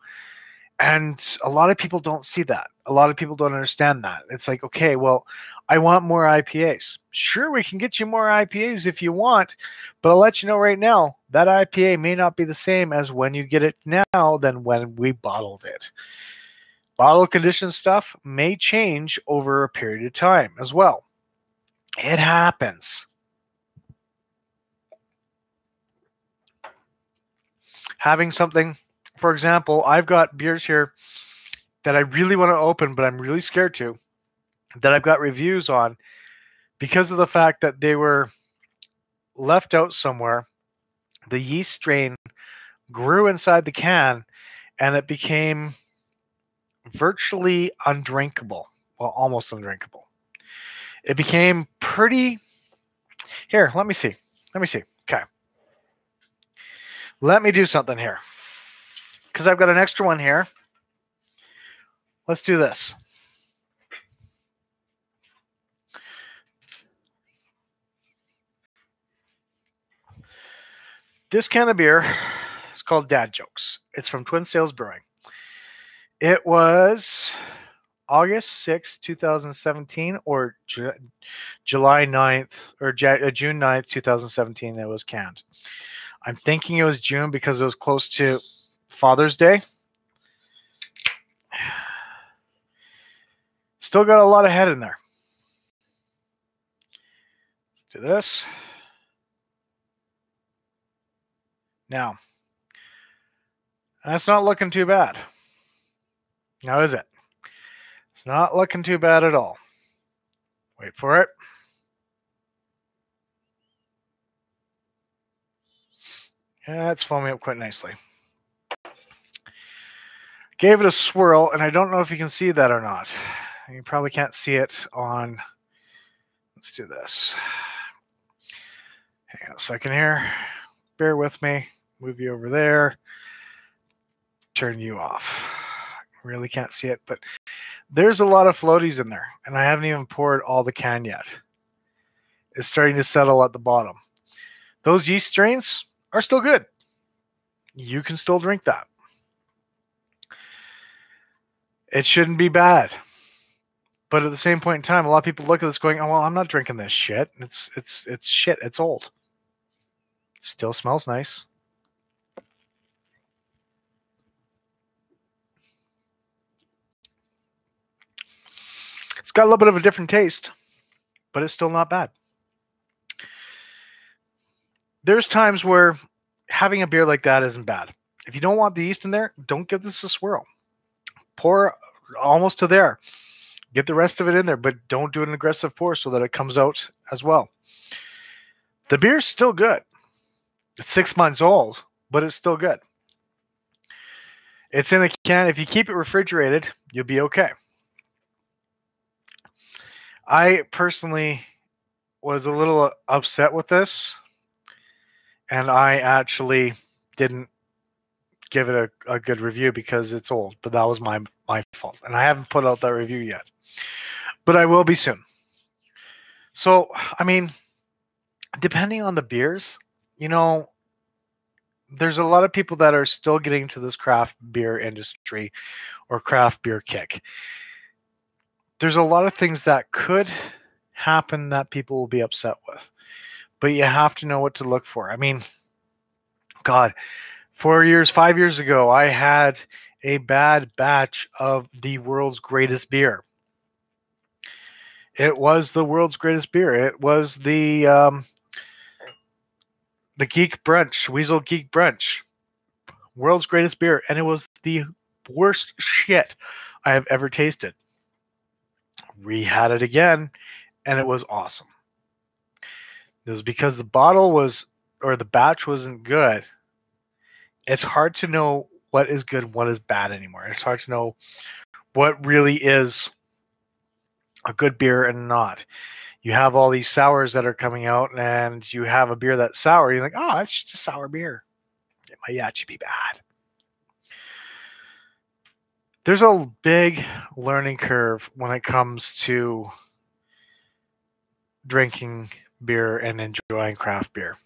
And a lot of people don't see that. A lot of people don't understand that. It's like, okay, well, I want more IPAs. Sure, we can get you more IPAs if you want, but I'll let you know right now, that IPA may not be the same as when you get it now than when we bottled it. Bottle condition stuff may change over a period of time as well. It happens. Having something, for example, I've got beers here that I really want to open, but I'm really scared to, that I've got reviews on because of the fact that they were left out somewhere. The yeast strain grew inside the can and it became virtually undrinkable. Well, almost undrinkable. It became pretty. Here, let me see. Let me see. Okay. Let me do something here because I've got an extra one here. Let's do this. This can of beer is called Dad Jokes. It's from Twin Sails Brewing. It was August 6th, 2017, or July 9th, or June 9th, 2017, that was canned. I'm thinking it was June because it was close to Father's Day. Still got a lot of head in there. Let's do this. Now, that's not looking too bad. Now, is it? It's not looking too bad at all. Wait for it. Yeah, it's foaming up quite nicely. Gave it a swirl, and I don't know if you can see that or not. You probably can't see it on. Let's do this. Hang on a second here. Bear with me. Move you over there. Turn you off. Really can't see it, but there's a lot of floaties in there, and I haven't even poured all the can yet. It's starting to settle at the bottom. Those yeast strains are still good. You can still drink that. It shouldn't be bad. But at the same point in time, a lot of people look at this going, "Oh well, I'm not drinking this shit. It's shit. It's old. Still smells nice." It's got a little bit of a different taste, but it's still not bad. There's times where having a beer like that isn't bad. If you don't want the yeast in there, don't give this a swirl. Pour almost to there. Get the rest of it in there, but don't do an aggressive pour so that it comes out as well. The beer's still good. It's 6 months old, but it's still good. It's in a can. If you keep it refrigerated, you'll be okay. I personally was a little upset with this, and I actually didn't give it a good review because it's old, but that was my fault. And I haven't put out that review yet, but I will be soon. So, I mean, depending on the beers, there's a lot of people that are still getting to this craft beer industry or craft beer kick. There's a lot of things that could happen that people will be upset with, but you have to know what to look for. I mean, God, 5 years ago, I had a bad batch of the world's greatest beer. It was the world's greatest beer. It was the Geek Brunch, Weasel Geek Brunch, world's greatest beer, and it was the worst shit I have ever tasted. We had it again, and it was awesome. It was because the batch wasn't good. It's hard to know what is good and what is bad anymore. It's hard to know what really is a good beer and not. You have all these sours that are coming out, and you have a beer that's sour. You're like, oh, it's just a sour beer. It might actually be bad. There's a big learning curve when it comes to drinking beer and enjoying craft beer.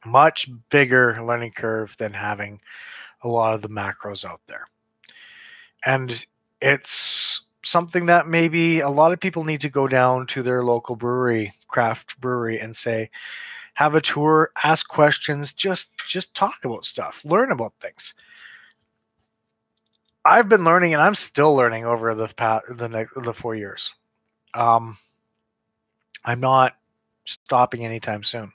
Much bigger learning curve than having a lot of the macros out there. And it's something that maybe a lot of people need to go down to their local brewery, craft brewery, and say, have a tour, ask questions, just talk about stuff, learn about things. I've been learning, and I'm still learning over the 4 years. Um, I'm not stopping anytime soon.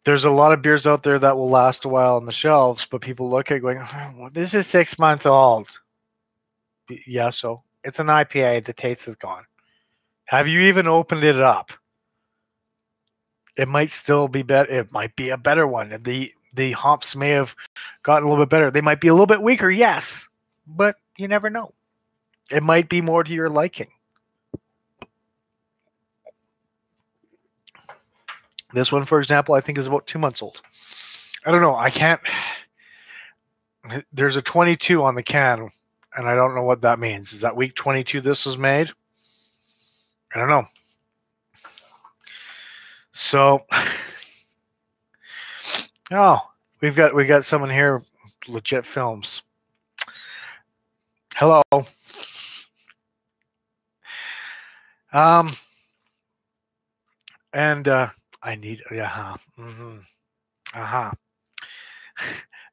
There's a lot of beers out there that will last a while on the shelves, but people look at it going, "Oh, well, this is 6 months old." Yeah, so it's an IPA. The taste is gone. Have you even opened it up? It might still be better. It might be a better one. The hops may have gotten a little bit better. They might be a little bit weaker, yes, but you never know. It might be more to your liking. This one, for example, I think is about 2 months old. I don't know. I can't. There's a 22 on the can, and I don't know what that means. Is that week 22 this was made? I don't know. So, oh, we got someone here, Legit Films. Hello. Um, and I need mm-hmm, uh-huh.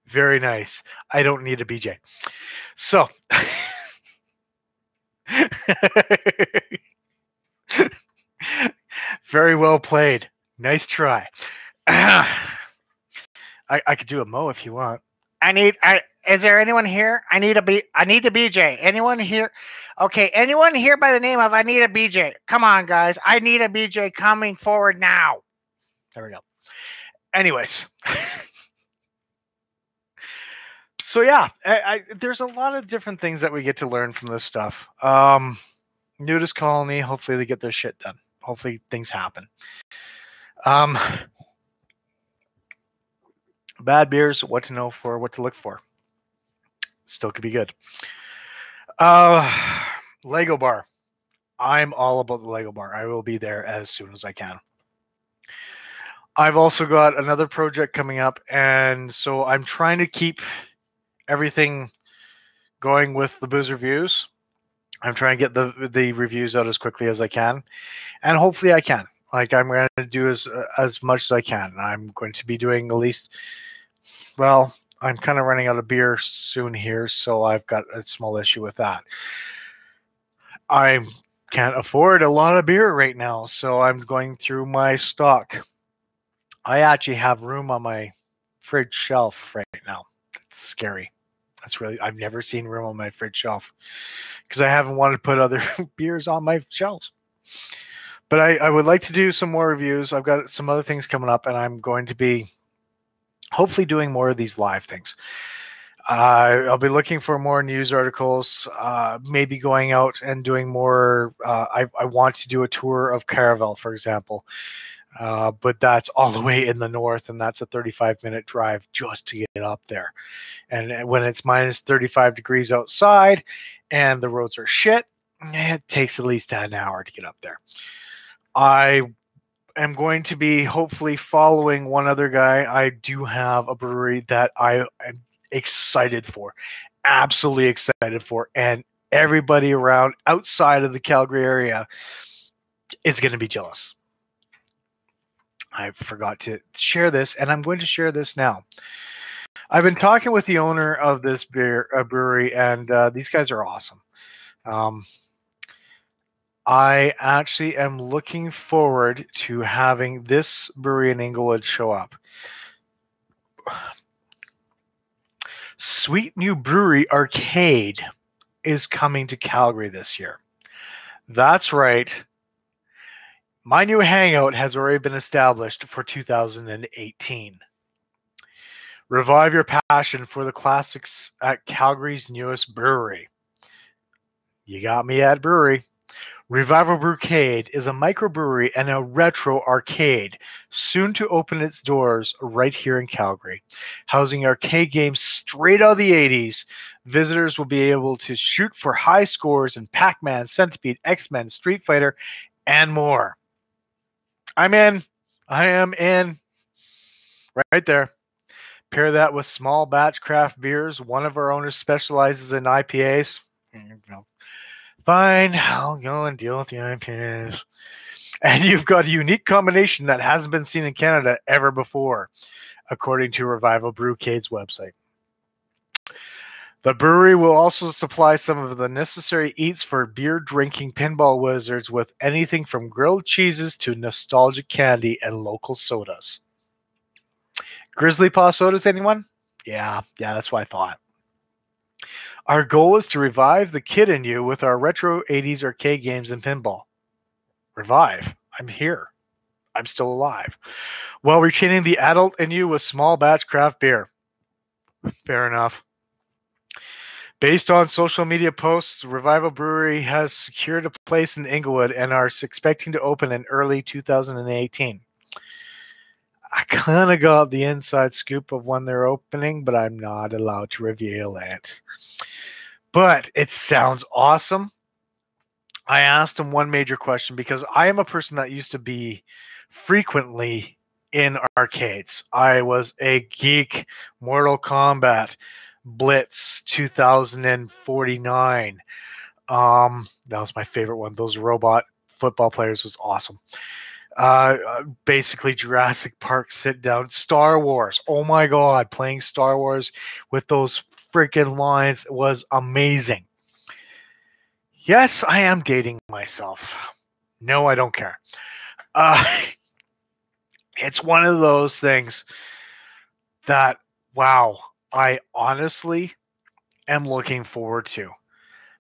Very nice. I don't need a BJ. So, very well played. Nice try. I could do a Mo if you want. Is there anyone here? I need a BJ. Anyone here? Okay, anyone here by the name of I need a BJ? Come on, guys. I need a BJ coming forward now. There we go. Anyways. So yeah, there's a lot of different things that we get to learn from this stuff. Nudist colony, hopefully they get their shit done. Hopefully things happen. Bad beers, what to know for, what to look for. Still could be good. Lego bar. I'm all about the Lego bar. I will be there as soon as I can. I've also got another project coming up, and so I'm trying to keep everything going with the booze reviews. I'm trying to get the reviews out as quickly as I can, and hopefully I can. Like I'm going to do as much as I can. I'm going to be doing at least. Well, I'm kind of running out of beer soon here, so I've got a small issue with that. I can't afford a lot of beer right now, so I'm going through my stock. I actually have room on my fridge shelf right now. That's scary. That's really, I've never seen room on my fridge shelf because I haven't wanted to put other beers on my shelves. But I would like to do some more reviews. I've got some other things coming up, and I'm going to be hopefully doing more of these live things. I'll be looking for more news articles, maybe going out and doing more. I want to do a tour of Caravel, for example, but that's all the way in the north, and that's a 35-minute drive just to get up there. And when it's minus 35 degrees outside and the roads are shit, it takes at least an hour to get up there. I am going to be hopefully following one other guy. I do have a brewery that I am excited for, absolutely excited for, and everybody around outside of the Calgary area is going to be jealous. I forgot to share this, and I'm going to share this now. I've been talking with the owner of this brewery, and these guys are awesome. I actually am looking forward to having this brewery in Inglewood show up. Sweet New Brewery Arcade is coming to Calgary this year. That's right. My new hangout has already been established for 2018. Revive your passion for the classics at Calgary's newest brewery. You got me at brewery. Revival Brewcade is a microbrewery and a retro arcade, soon to open its doors right here in Calgary. Housing arcade games straight out of the 80s, visitors will be able to shoot for high scores in Pac-Man, Centipede, X-Men, Street Fighter, and more. I'm in. I am in. Right there. Pair that with small batch craft beers. One of our owners specializes in IPAs. Fine, I'll go and deal with the IPAs. And you've got a unique combination that hasn't been seen in Canada ever before, according to Revival Brewcade's website. The brewery will also supply some of the necessary eats for beer drinking pinball wizards with anything from grilled cheeses to nostalgic candy and local sodas. Grizzly Paw sodas, anyone? Yeah, that's what I thought. Our goal is to revive the kid in you with our retro 80s arcade games and pinball. Revive. I'm here. I'm still alive. While retaining the adult in you with small batch craft beer. Fair enough. Based on social media posts, Revival Brewery has secured a place in Inglewood and are expecting to open in early 2018. I kind of got the inside scoop of when they're opening, but I'm not allowed to reveal it. But it sounds awesome. I asked him one major question because I am a person that used to be frequently in arcades. I was a geek. Mortal Kombat, Blitz 2049. That was my favorite one. Those robot football players was awesome. Basically Jurassic Park sit down. Star Wars. Oh my God, playing Star Wars with those freaking lines was amazing. Yes, I am dating myself. No, I don't care. Uh, it's one of those things that, wow, I honestly am looking forward to.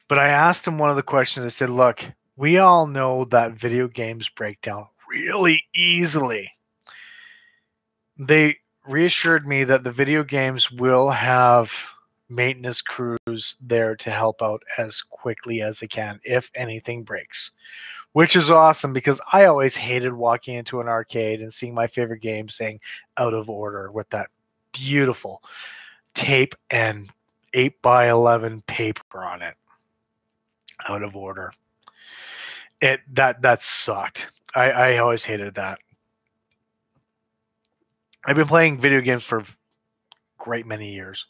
But I asked him one of the questions. I said, look, we all know that video games break down really easily. They reassured me that the video games will have maintenance crews there to help out as quickly as they can if anything breaks. Which is awesome because I always hated walking into an arcade and seeing my favorite game saying out of order with that beautiful tape and 8x11 paper on it. Out of order. That sucked. I always hated that. I've been playing video games for a great many years.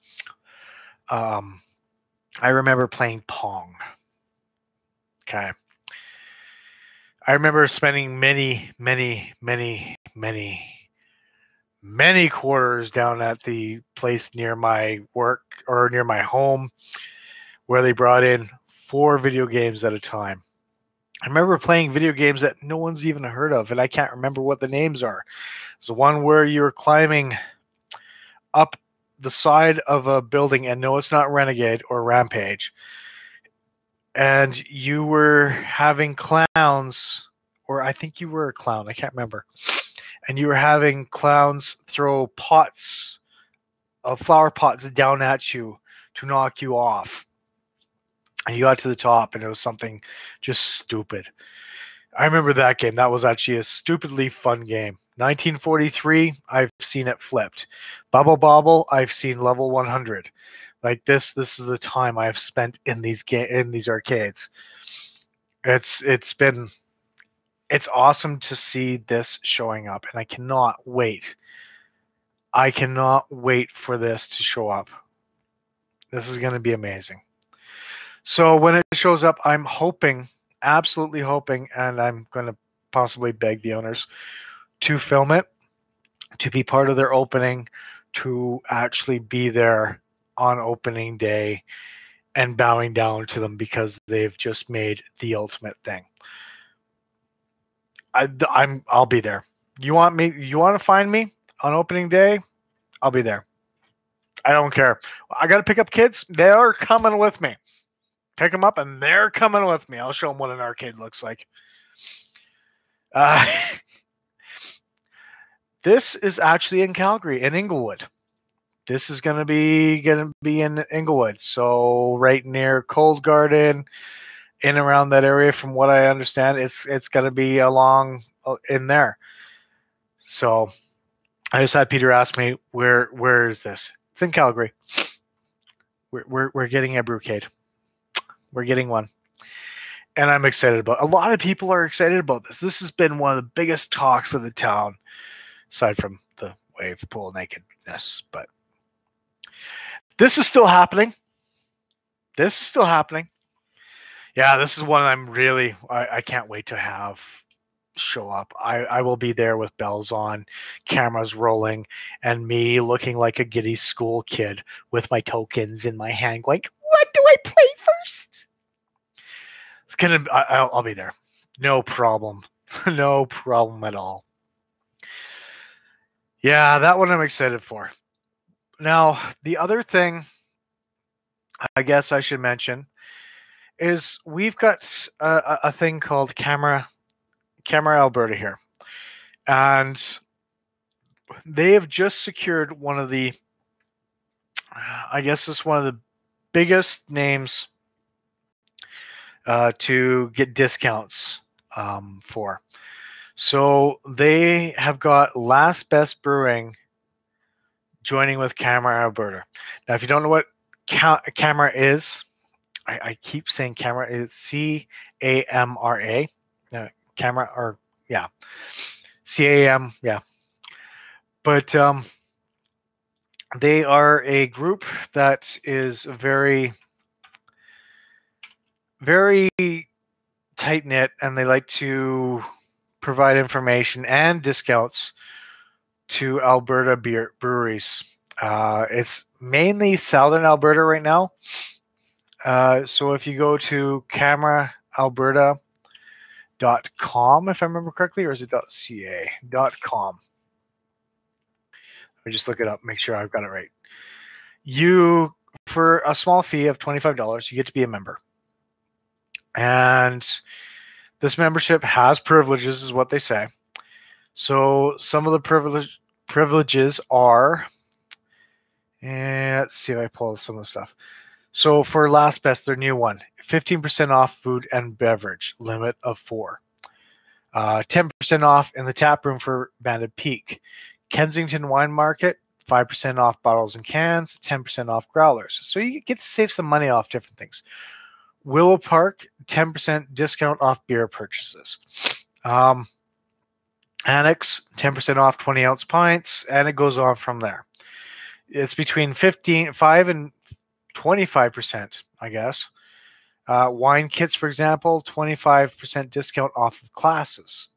I remember playing Pong. Okay. I remember spending many quarters down at the place near my work or near my home where they brought in 4 video games at a time. I remember playing video games that no one's even heard of, and I can't remember what the names are. There's one where you're climbing up the side of a building, and no, it's not Renegade or Rampage. And you were having clowns, or I think you were a clown, I can't remember. And you were having clowns throw pots of flower pots down at you to knock you off. And you got to the top, and it was something just stupid. I remember that game. That was actually a stupidly fun game. 1943, I've seen it flipped. Bubble Bobble, I've seen level 100. Like this is the time I've spent in these arcades. It's awesome to see this showing up, and I cannot wait. I cannot wait for this to show up. This is going to be amazing. So when it shows up, I'm hoping, absolutely hoping, and I'm going to possibly beg the owners to film it, to be part of their opening, to actually be there on opening day and bowing down to them because they've just made the ultimate thing. I'll be there. You want to find me on opening day? I'll be there. I don't care. I got to pick up kids. They're coming with me. Pick them up and they're coming with me. I'll show them what an arcade looks like. This is actually in Calgary, in Inglewood. This is gonna be in Inglewood, so right near Cold Garden, in around that area. From what I understand, it's gonna be along in there. So I just had Peter ask me where is this? It's in Calgary. We're getting a brewcade. We're getting one. And I'm excited about it. A lot of people are excited about this. This has been one of the biggest talks of the town, aside from the wave pool nakedness. But this is still happening. This is still happening. Yeah, this is one I can't wait to have show up. I will be there with bells on, cameras rolling, and me looking like a giddy school kid with my tokens in my hand, going, "What do I play first?" I'll be there, no problem, no problem at all. Yeah, that one I'm excited for. Now, the other thing I guess I should mention is we've got a thing called Camera Alberta here, and they have just secured one of the, I guess it's one of the biggest names to get discounts for. So they have got Last Best Brewing joining with Camera Alberta. Now, if you don't know what Camera is, I keep saying Camera. It's CAMRA. Camera, or yeah, CAM. Yeah, but they are a group that is very tight knit, and they like to provide information and discounts to Alberta breweries. It's mainly southern Alberta right now. So if you go to cameraalberta.com, if I remember correctly, or is it .ca? .com. Let me just look it up, make sure I've got it right. You, for a small fee of $25, you get to be a member. And this membership has privileges, is what they say. So some of the privileges are, and let's see if I pull some of the stuff. So for Last Best, their new one, 15% off food and beverage, limit of 4. 10% off in the tap room for Banded Peak. Kensington Wine Market, 5% off bottles and cans, 10% off growlers. So you get to save some money off different things. Willow Park, 10% discount off beer purchases. Annex, 10% off 20-ounce pints, and it goes on from there. It's between 5 and 25%, I guess. Wine kits, for example, 25% discount off of classes.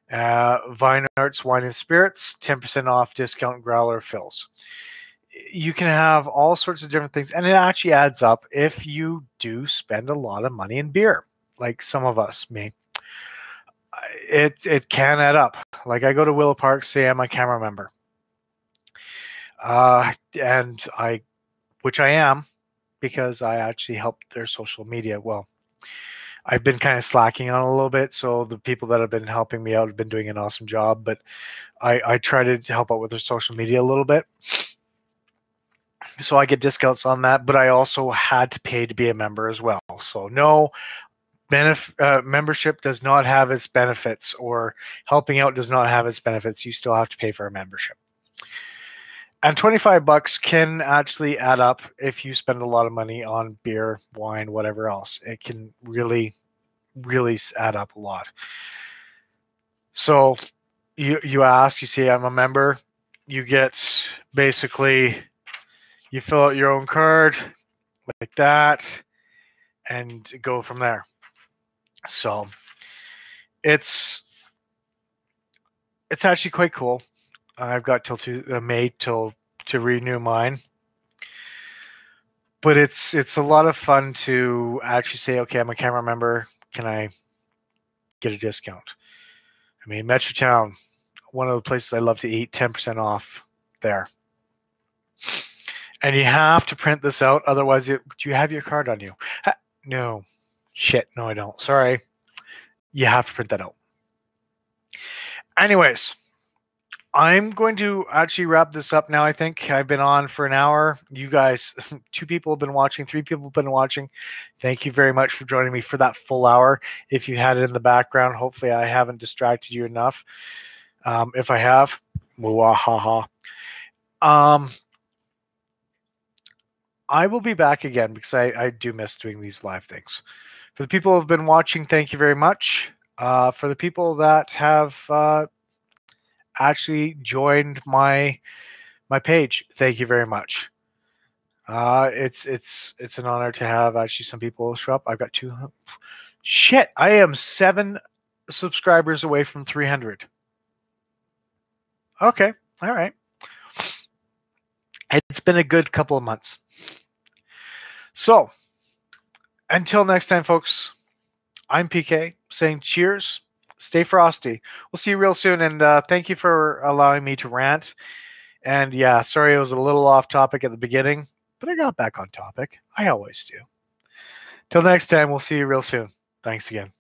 Vine Arts Wine and Spirits, 10% off discount growler fills. You can have all sorts of different things, and it actually adds up if you do spend a lot of money in beer, like some of us may. It can add up. Like I go to Willow Park, say I'm a camera member, and which I am, because I actually helped their social media. Well, I've been kind of slacking on a little bit, so the people that have been helping me out have been doing an awesome job, but I try to help out with their social media a little bit. So I get discounts on that, but I also had to pay to be a member as well. So no, membership does not have its benefits, or helping out does not have its benefits. You still have to pay for a membership. And $25 can actually add up if you spend a lot of money on beer, wine, whatever else. It can really, really add up a lot. So you ask, you say I'm a member, you get basically, you fill out your own card like that and go from there. So it's actually quite cool. I've got till May to renew mine, but it's a lot of fun to actually say, okay, I'm a camera member. Can I get a discount? I mean, Metrotown, one of the places I love to eat, 10% off there. And you have to print this out, otherwise, do you have your card on you? No. Shit, no, I don't. Sorry. You have to print that out. Anyways, I'm going to actually wrap this up now. I think I've been on for an hour. You guys, 2 people have been watching, 3 people have been watching. Thank you very much for joining me for that full hour. If you had it in the background, hopefully I haven't distracted you enough. If I have, muahaha. I will be back again because I do miss doing these live things. For the people who have been watching, thank you very much. For the people that have actually joined my page, thank you very much. It's an honor to have actually some people show up. I've got 200. Shit, I am 7 subscribers away from 300. Okay, all right. It's been a good couple of months. So until next time, folks, I'm PK saying cheers. Stay frosty. We'll see you real soon, and thank you for allowing me to rant. And yeah, sorry it was a little off topic at the beginning, but I got back on topic. I always do. Till next time, we'll see you real soon. Thanks again.